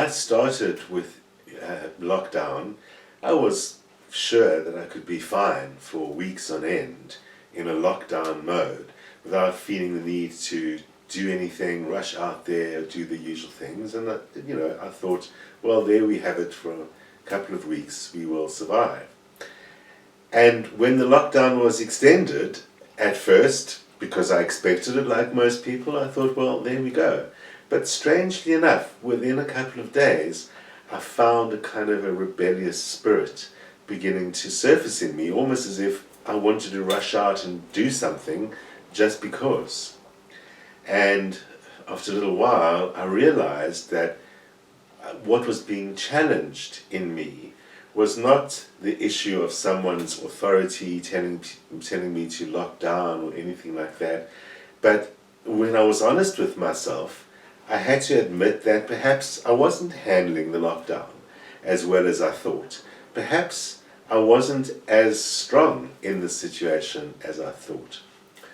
I started with lockdown, I was sure that I could be fine for weeks on end in a lockdown mode without feeling the need to do anything, rush out there, do the usual things. And I thought, well, there we have it for a couple of weeks, we will survive. And when the lockdown was extended, at first, because I expected it like most people, I thought, well, there we go. But strangely enough, within a couple of days, I found a kind of a rebellious spirit beginning to surface in me, almost as if I wanted to rush out and do something just because. And after a little while, I realized that what was being challenged in me was not the issue of someone's authority telling me to lock down or anything like that, but when I was honest with myself, I had to admit that perhaps I wasn't handling the lockdown as well as I thought. Perhaps I wasn't as strong in the situation as I thought.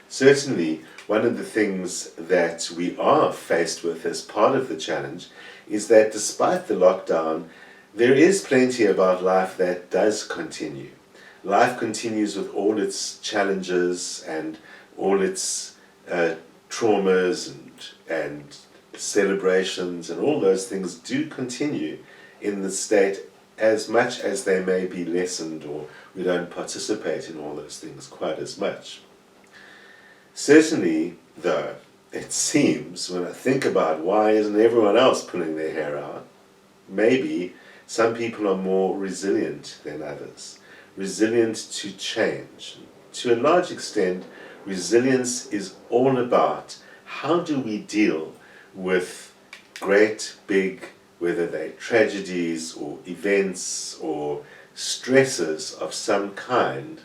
Certainly, one of the things that we are faced with as part of the challenge is that despite the lockdown, there is plenty about life that does continue. Life continues with all its challenges and all its traumas and celebrations, and all those things do continue in the state as much as they may be lessened, or we don't participate in all those things quite as much. Certainly, though, it seems, when I think about why isn't everyone else pulling their hair out, maybe some people are more resilient than others, resilient to change. To a large extent, resilience is all about how do we deal with great, big, whether they're tragedies or events or stresses of some kind,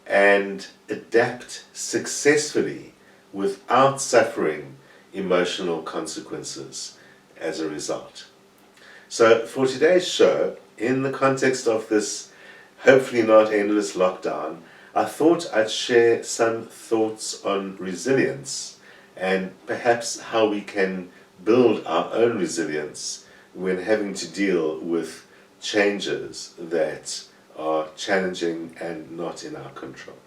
and adapt successfully without suffering emotional consequences as a result. So for today's show, in the context of this hopefully not endless lockdown, I thought I'd share some thoughts on resilience and perhaps how we can build our own resilience when having to deal with changes that are challenging and not in our control.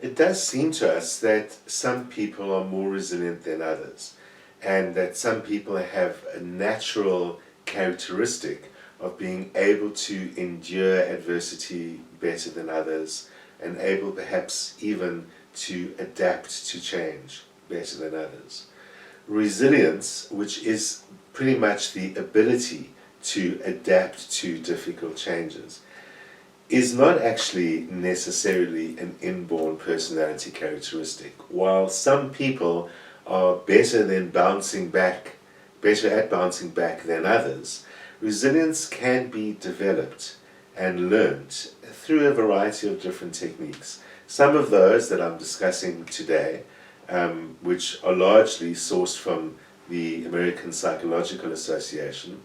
It does seem to us that some people are more resilient than others, and that some people have a natural characteristic of being able to endure adversity better than others, and able perhaps even to adapt to change better than others. Resilience, which is pretty much the ability to adapt to difficult changes, is not actually necessarily an inborn personality characteristic. While some people are better at bouncing back than others, resilience can be developed and learned through a variety of different techniques. Some of those that I'm discussing today, which are largely sourced from the American Psychological Association,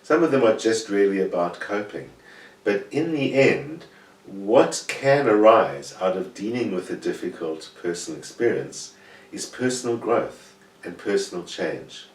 some of them are just really about coping. But in the end, what can arise out of dealing with a difficult personal experience is personal growth and personal change.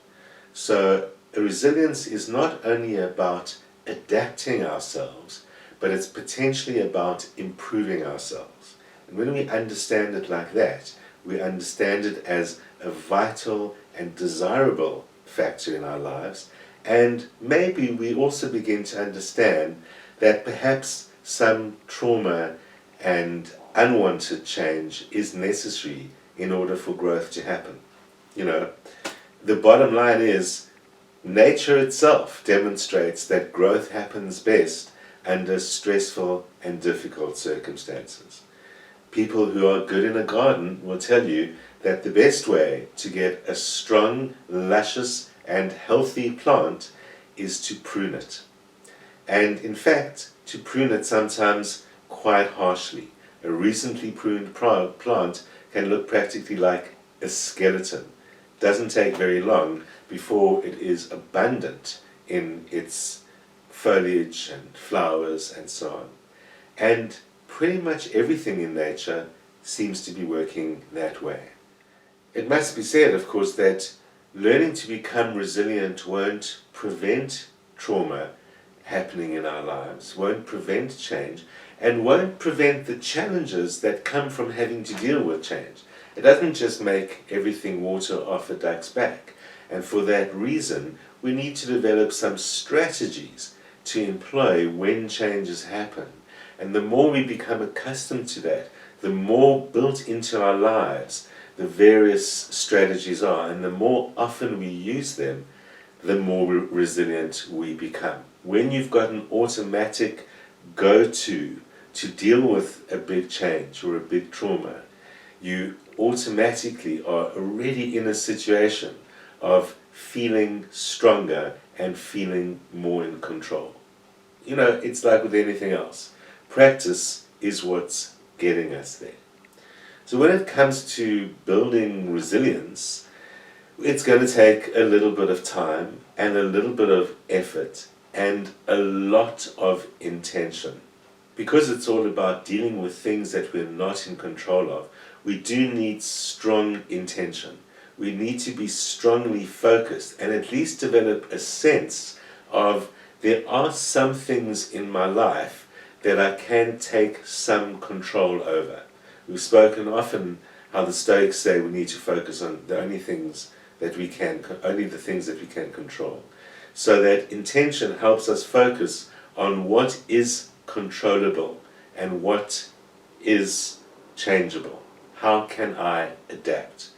So resilience is not only about adapting ourselves, but it's potentially about improving ourselves. And when we understand it like that, we understand it as a vital and desirable factor in our lives, and maybe we also begin to understand that perhaps some trauma and unwanted change is necessary in order for growth to happen. The bottom line is, nature itself demonstrates that growth happens best under stressful and difficult circumstances. People who are good in a garden will tell you that the best way to get a strong, luscious, and healthy plant is to prune it. And in fact, to prune it sometimes quite harshly. A recently pruned plant can look practically like a skeleton. Doesn't take very long before it is abundant in its foliage and flowers and so on. And pretty much everything in nature seems to be working that way. It must be said, of course, that learning to become resilient won't prevent trauma happening in our lives, won't prevent change, and won't prevent the challenges that come from having to deal with change. It doesn't just make everything water off a duck's back. And for that reason, we need to develop some strategies to employ when changes happen. And the more we become accustomed to that, the more built into our lives the various strategies are, and the more often we use them, the more resilient we become. When you've got an automatic go-to to deal with a big change or a big trauma, you automatically are already in a situation of feeling stronger and feeling more in control. You know, it's like with anything else. Practice is what's getting us there. So when it comes to building resilience, it's going to take a little bit of time and a little bit of effort and a lot of intention. Because it's all about dealing with things that we're not in control of, we do need strong intention. We need to be strongly focused and at least develop a sense of there are some things in my life that I can take some control over. We've spoken often how the Stoics say we need to focus on the only things that we can, only the things that we can control. So that intention helps us focus on what is controllable and what is changeable. How can I adapt?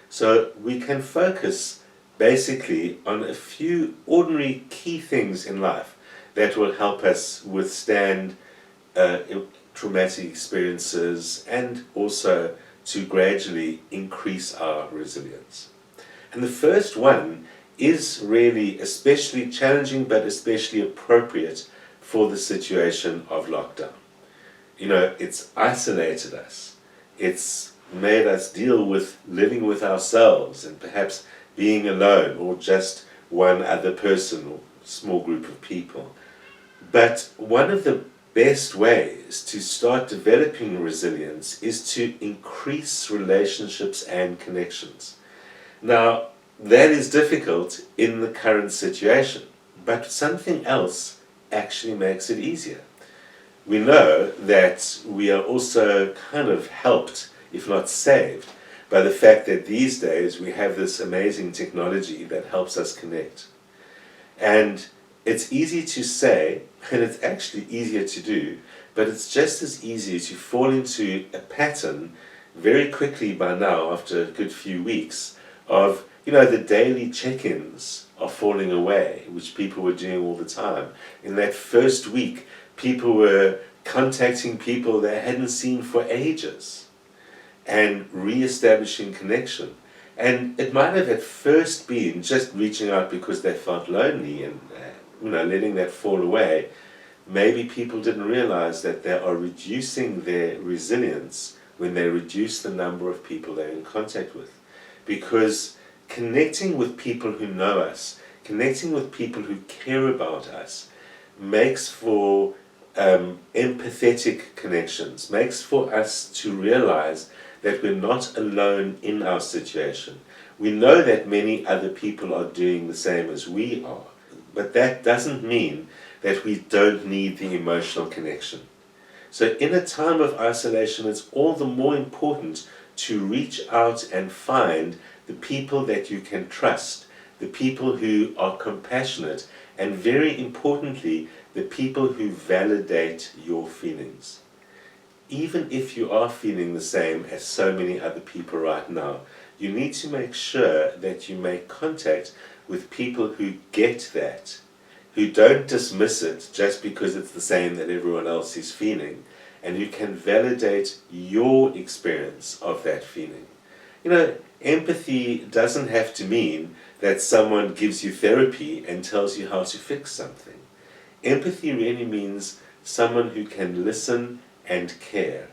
So we can focus basically on a few ordinary key things in life that will help us withstand traumatic experiences and also to gradually increase our resilience. And the first one is really especially challenging but especially appropriate for the situation of lockdown. You know, it's isolated us. It's made us deal with living with ourselves and perhaps being alone or just one other person or small group of people. But one of the best ways to start developing resilience is to increase relationships and connections. Now, that is difficult in the current situation, but something else actually makes it easier. We know that we are also kind of helped, if not saved, by the fact that these days we have this amazing technology that helps us connect. And it's easy to say, and it's actually easier to do, but it's just as easy to fall into a pattern very quickly by now, after a good few weeks, of, you know, the daily check-ins are falling away, which people were doing all the time. In that first week, people were contacting people they hadn't seen for ages and re-establishing connection. And it might have at first been just reaching out because they felt lonely and letting that fall away. Maybe people didn't realize that they are reducing their resilience when they reduce the number of people they're in contact with. Because connecting with people who know us, connecting with people who care about us, makes for empathetic connections, makes for us to realize that we're not alone in our situation. We know that many other people are doing the same as we are, but that doesn't mean that we don't need the emotional connection. So in a time of isolation, it's all the more important to reach out and find the people that you can trust, the people who are compassionate, and very importantly, the people who validate your feelings. Even if you are feeling the same as so many other people right now, you need to make sure that you make contact with people who get that, who don't dismiss it just because it's the same that everyone else is feeling, and who can validate your experience of that feeling. You know, empathy doesn't have to mean that someone gives you therapy and tells you how to fix something. Empathy really means someone who can listen and care.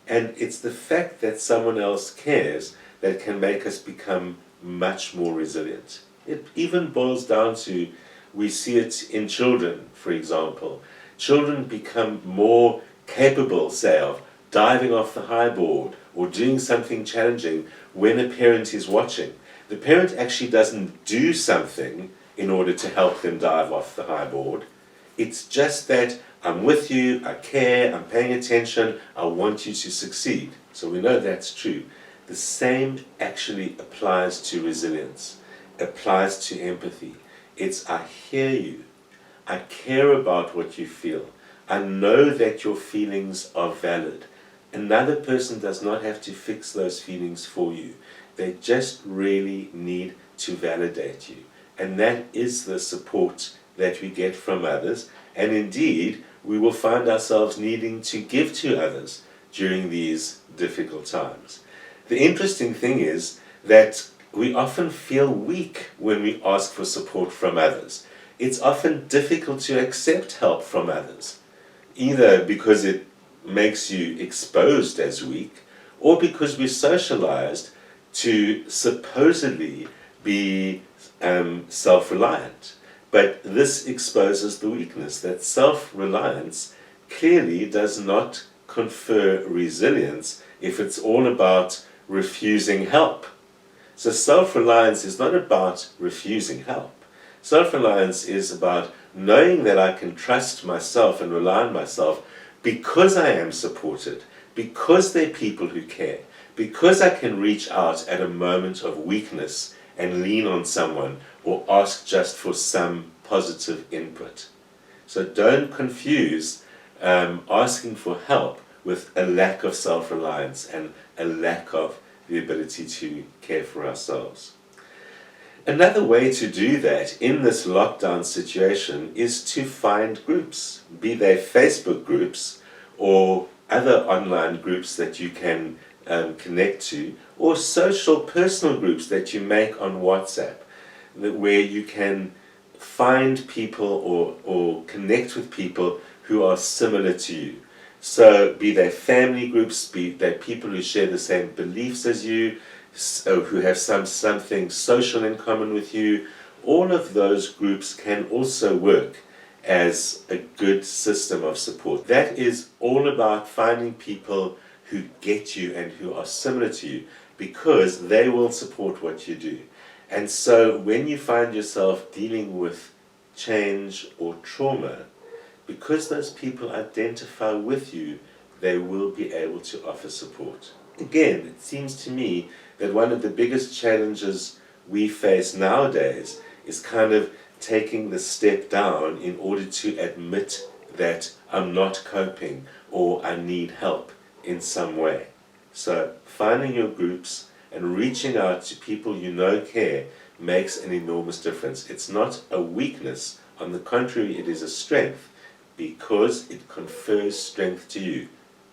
And it's the fact that someone else cares that can make us become much more resilient. It even boils down to, we see it in children, for example. Children become more capable, say, of diving off the high board or doing something challenging when a parent is watching. The parent actually doesn't do something in order to help them dive off the high board. It's just that I'm with you, I care, I'm paying attention, I want you to succeed. So we know that's true. The same actually applies to resilience, applies to empathy. It's I hear you, I care about what you feel, I know that your feelings are valid. Another person does not have to fix those feelings for you. They just really need to validate you. And that is the support that we get from others. And indeed, we will find ourselves needing to give to others during these difficult times. The interesting thing is that we often feel weak when we ask for support from others. It's often difficult to accept help from others, either because it makes you exposed as weak, or because we're socialized to supposedly be self-reliant. But this exposes the weakness that self-reliance clearly does not confer resilience if it's all about refusing help. So self-reliance is not about refusing help. Self-reliance is about knowing that I can trust myself and rely on myself because I am supported, because there are people who care, because I can reach out at a moment of weakness and lean on someone or ask just for some positive input. So don't confuse asking for help with a lack of self-reliance and a lack of the ability to care for ourselves. Another way to do that in this lockdown situation is to find groups, be they Facebook groups or other online groups that you can connect to, or social personal groups that you make on WhatsApp, where you can find people or connect with people who are similar to you. So be they family groups, be they people who share the same beliefs as you, so who have something social in common with you. All of those groups can also work as a good system of support. That is all about finding people who get you and who are similar to you, because they will support what you do. And so when you find yourself dealing with change or trauma, because those people identify with you, they will be able to offer support. Again, it seems to me that one of the biggest challenges we face nowadays is kind of taking the step down in order to admit that I'm not coping or I need help in some way. So finding your groups and reaching out to people you know care makes an enormous difference. It's not a weakness. On the contrary, it is a strength, because it confers strength to you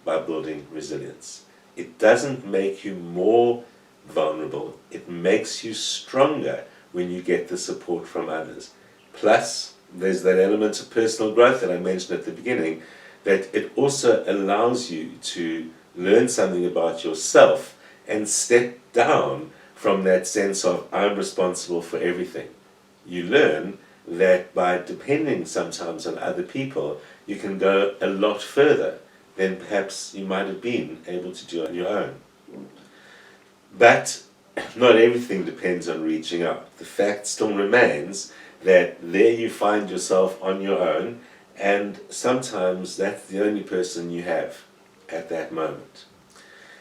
by building resilience. It doesn't make you more vulnerable, it makes you stronger when you get the support from others. Plus, there's that element of personal growth that I mentioned at the beginning, that it also allows you to learn something about yourself and step down from that sense of I'm responsible for everything. You learn that by depending sometimes on other people, you can go a lot further than perhaps you might have been able to do on your own. But not everything depends on reaching out. The fact still remains that there you find yourself on your own, and sometimes that's the only person you have at that moment.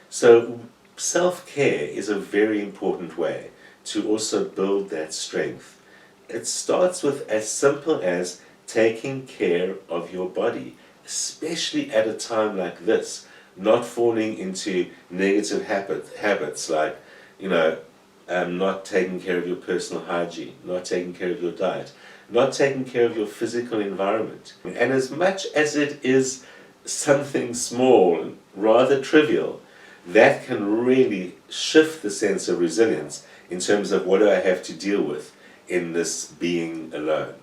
So self-care is a very important way to also build that strength. It starts with as simple as taking care of your body, especially at a time like this, not falling into negative habits like, not taking care of your personal hygiene, not taking care of your diet, not taking care of your physical environment. And as much as it is something small and rather trivial, that can really shift the sense of resilience in terms of what do I have to deal with in this being alone.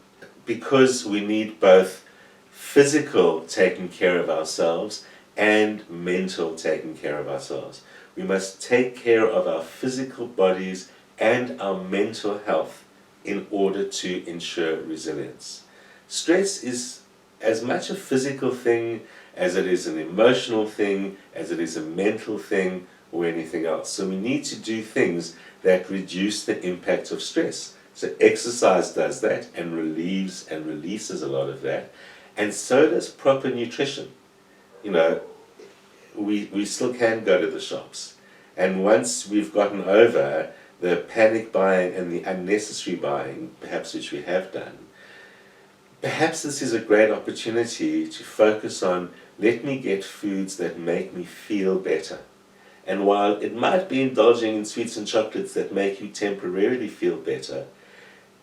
Because we need both physical taking care of ourselves and mental taking care of ourselves. We must take care of our physical bodies and our mental health in order to ensure resilience. Stress is as much a physical thing as it is an emotional thing, as it is a mental thing. or anything else. So we need to do things that reduce the impact of stress. So exercise does that and relieves and releases a lot of that. And so does proper nutrition. You know, we still can go to the shops. And once we've gotten over the panic buying and the unnecessary buying, perhaps which we have done, perhaps this is a great opportunity to focus on, let me get foods that make me feel better. And while it might be indulging in sweets and chocolates that make you temporarily feel better,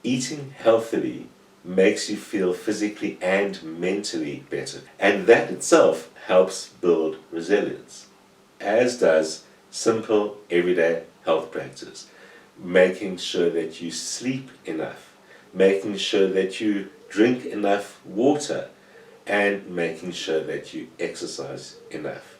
eating healthily makes you feel physically and mentally better. And that itself helps build resilience, as does simple everyday health practice. Making sure that you sleep enough, making sure that you drink enough water, and making sure that you exercise enough.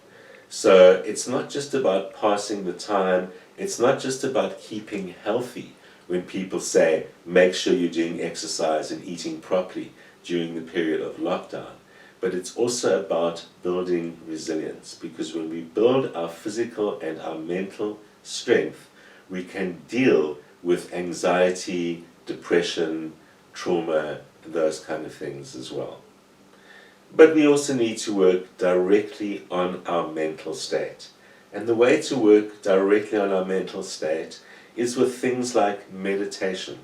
So it's not just about passing the time, it's not just about keeping healthy. When people say, make sure you're doing exercise and eating properly during the period of lockdown, but it's also about building resilience, because when we build our physical and our mental strength, we can deal with anxiety, depression, trauma, those kind of things as well. But we also need to work directly on our mental state. And the way to work directly on our mental state is with things like meditation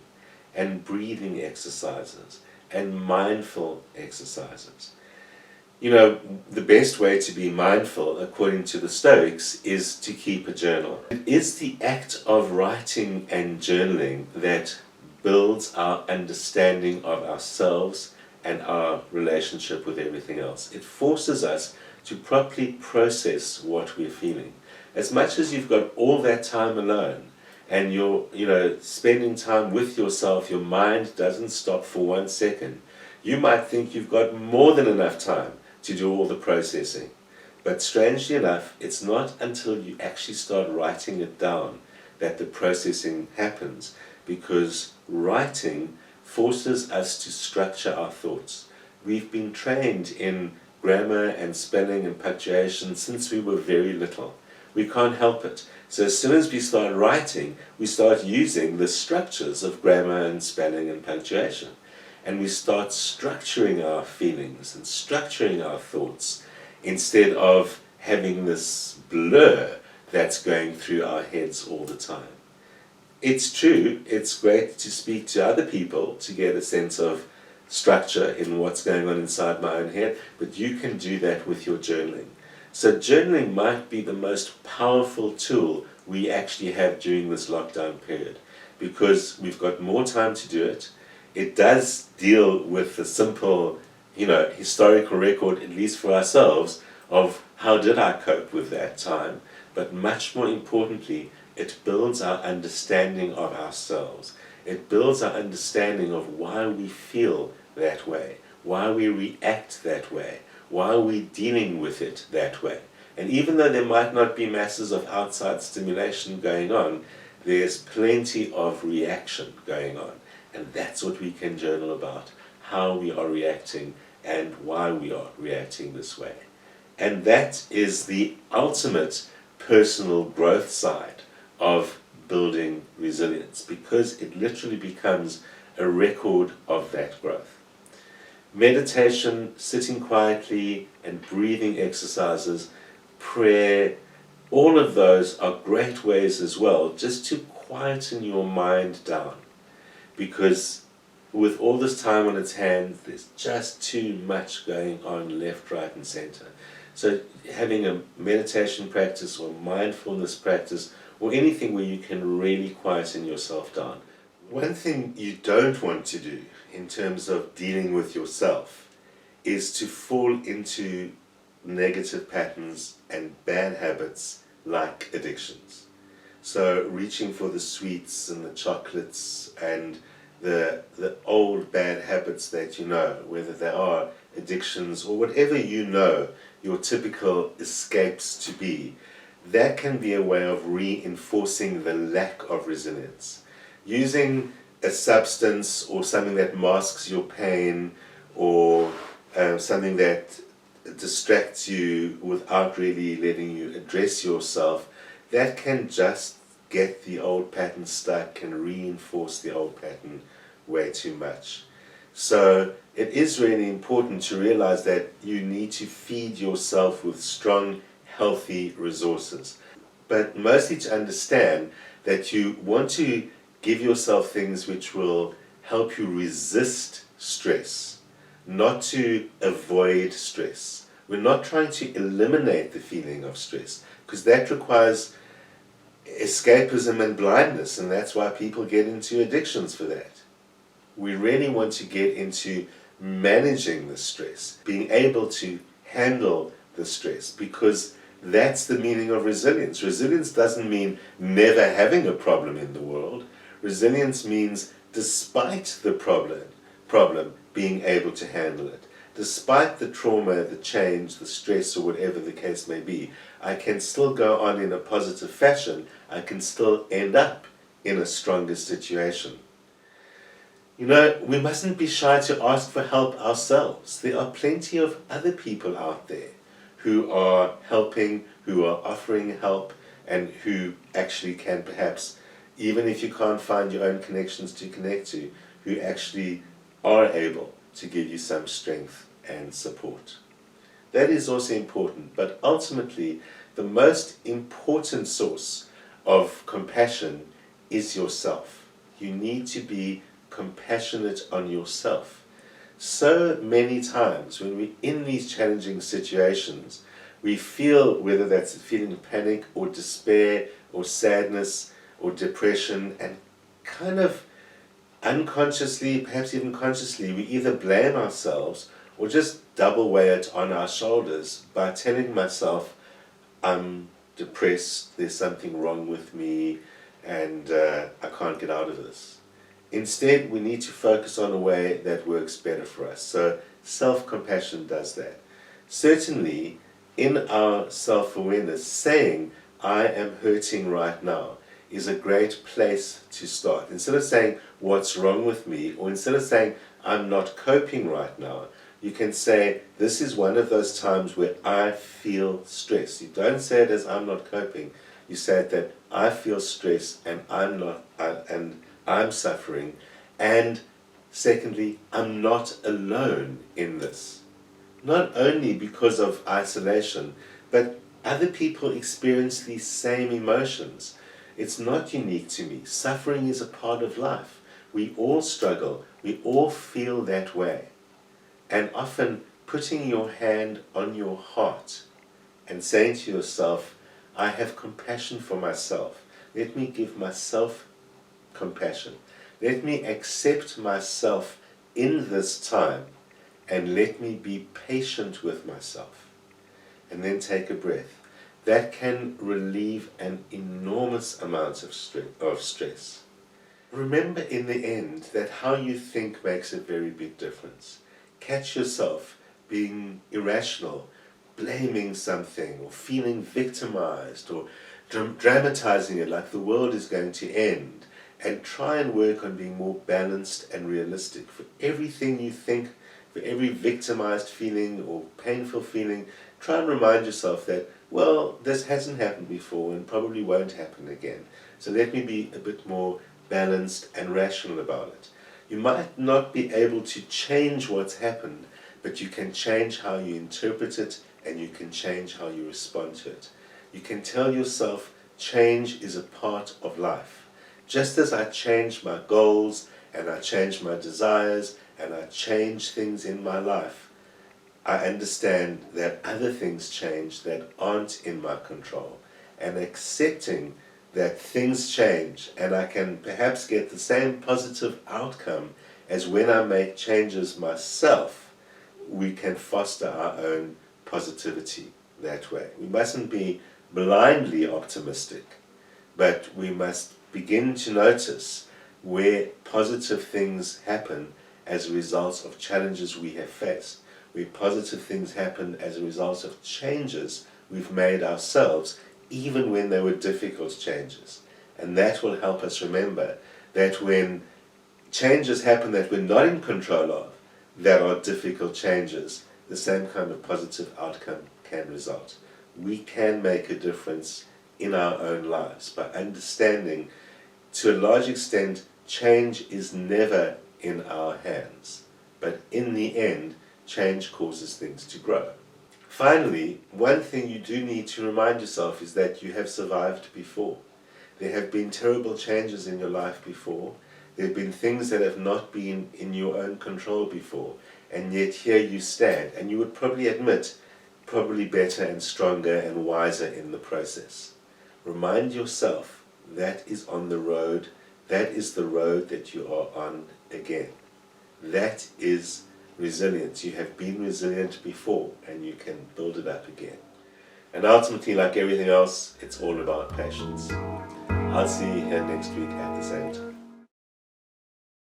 and breathing exercises and mindful exercises. You know, the best way to be mindful, according to the Stoics, is to keep a journal. It is the act of writing and journaling that builds our understanding of ourselves and our relationship with everything else. It forces us to properly process what we're feeling. As much as you've got all that time alone and you're, spending time with yourself, your mind doesn't stop for 1 second. You might think you've got more than enough time to do all the processing. But strangely enough, it's not until you actually start writing it down that the processing happens, because writing forces us to structure our thoughts. We've been trained in grammar and spelling and punctuation since we were very little. We can't help it. So as soon as we start writing, we start using the structures of grammar and spelling and punctuation. And we start structuring our feelings and structuring our thoughts instead of having this blur that's going through our heads all the time. It's true, it's great to speak to other people to get a sense of structure in what's going on inside my own head, but you can do that with your journaling. So journaling might be the most powerful tool we actually have during this lockdown period, because we've got more time to do it. It does deal with the simple, historical record, at least for ourselves, of how did I cope with that time, but much more importantly, it builds our understanding of ourselves. It builds our understanding of why we feel that way, why we react that way, why we're dealing with it that way. And even though there might not be masses of outside stimulation going on, there's plenty of reaction going on. And that's what we can journal about, how we are reacting and why we are reacting this way. And that is the ultimate personal growth side of building resilience, because it literally becomes a record of that growth. Meditation, sitting quietly, and breathing exercises, prayer, all of those are great ways as well just to quieten your mind down, because with all this time on its hands, there's just too much going on left, right, and center. So having a meditation practice or mindfulness practice, or anything where you can really quieten yourself down. One thing you don't want to do in terms of dealing with yourself is to fall into negative patterns and bad habits like addictions. So reaching for the sweets and the chocolates and the old bad habits that whether they are addictions or whatever your typical escapes to be, that can be a way of reinforcing the lack of resilience. Using a substance or something that masks your pain, or something that distracts you without really letting you address yourself, that can just get the old pattern stuck, can reinforce the old pattern way too much. So it is really important to realize that you need to feed yourself with strong, healthy resources. But mostly to understand that you want to give yourself things which will help you resist stress, not to avoid stress. We're not trying to eliminate the feeling of stress, because that requires escapism and blindness, and that's why people get into addictions for that. We really want to get into managing the stress, being able to handle the stress, because that's the meaning of resilience. Resilience doesn't mean never having a problem in the world. Resilience means despite the problem being able to handle it. Despite the trauma, the change, the stress, or whatever the case may be, I can still go on in a positive fashion. I can still end up in a stronger situation. You know, we mustn't be shy to ask for help ourselves. There are plenty of other people out there who are helping, who are offering help, and who actually can perhaps, even if you can't find your own connections to connect to, who actually are able to give you some strength and support. That is also important, but ultimately the most important source of compassion is yourself. You need to be compassionate on yourself. So many times when we're in these challenging situations, we feel, whether that's a feeling of panic or despair or sadness or depression, and kind of unconsciously, perhaps even consciously, we either blame ourselves or just double weigh it on our shoulders by telling myself, I'm depressed, there's something wrong with me, and I can't get out of this. Instead, we need to focus on a way that works better for us. So self-compassion does that. Certainly, in our self-awareness, saying, I am hurting right now, is a great place to start. Instead of saying, what's wrong with me, or instead of saying, I'm not coping right now, you can say, this is one of those times where I feel stress. You don't say it as I'm not coping. You say it that I feel stress and I'm suffering, and secondly, I'm not alone in this. Not only because of isolation, but other people experience these same emotions. It's not unique to me. Suffering is a part of life. We all struggle. We all feel that way. And often putting your hand on your heart and saying to yourself, I have compassion for myself. Let me give myself compassion. Let me accept myself in this time, and let me be patient with myself. And then take a breath. That can relieve an enormous amount of stress. Remember in the end that how you think makes a very big difference. Catch yourself being irrational, blaming something, or feeling victimized, or dramatizing it like the world is going to end, and try and work on being more balanced and realistic. For everything you think, for every victimized feeling or painful feeling, try and remind yourself that, well, this hasn't happened before and probably won't happen again. So let me be a bit more balanced and rational about it. You might not be able to change what's happened, but you can change how you interpret it, and you can change how you respond to it. You can tell yourself change is a part of life. Just as I change my goals, and I change my desires, and I change things in my life, I understand that other things change that aren't in my control. And accepting that things change, and I can perhaps get the same positive outcome as when I make changes myself, we can foster our own positivity that way. We mustn't be blindly optimistic, but we must begin to notice where positive things happen as a result of challenges we have faced, where positive things happen as a result of changes we've made ourselves, even when they were difficult changes. And that will help us remember that when changes happen that we're not in control of, that are difficult changes, the same kind of positive outcome can result. We can make a difference in our own lives by understanding, to a large extent, change is never in our hands, but in the end, change causes things to grow. Finally, one thing you do need to remind yourself is that you have survived before. There have been terrible changes in your life before. There have been things that have not been in your own control before, and yet here you stand, and you would probably admit, probably better and stronger and wiser in the process. Remind yourself that is on the road, that is the road that you are on again. That is resilience. You have been resilient before, and you can build it up again. And ultimately, like everything else, it's all about patience. I'll see you here next week at the same time.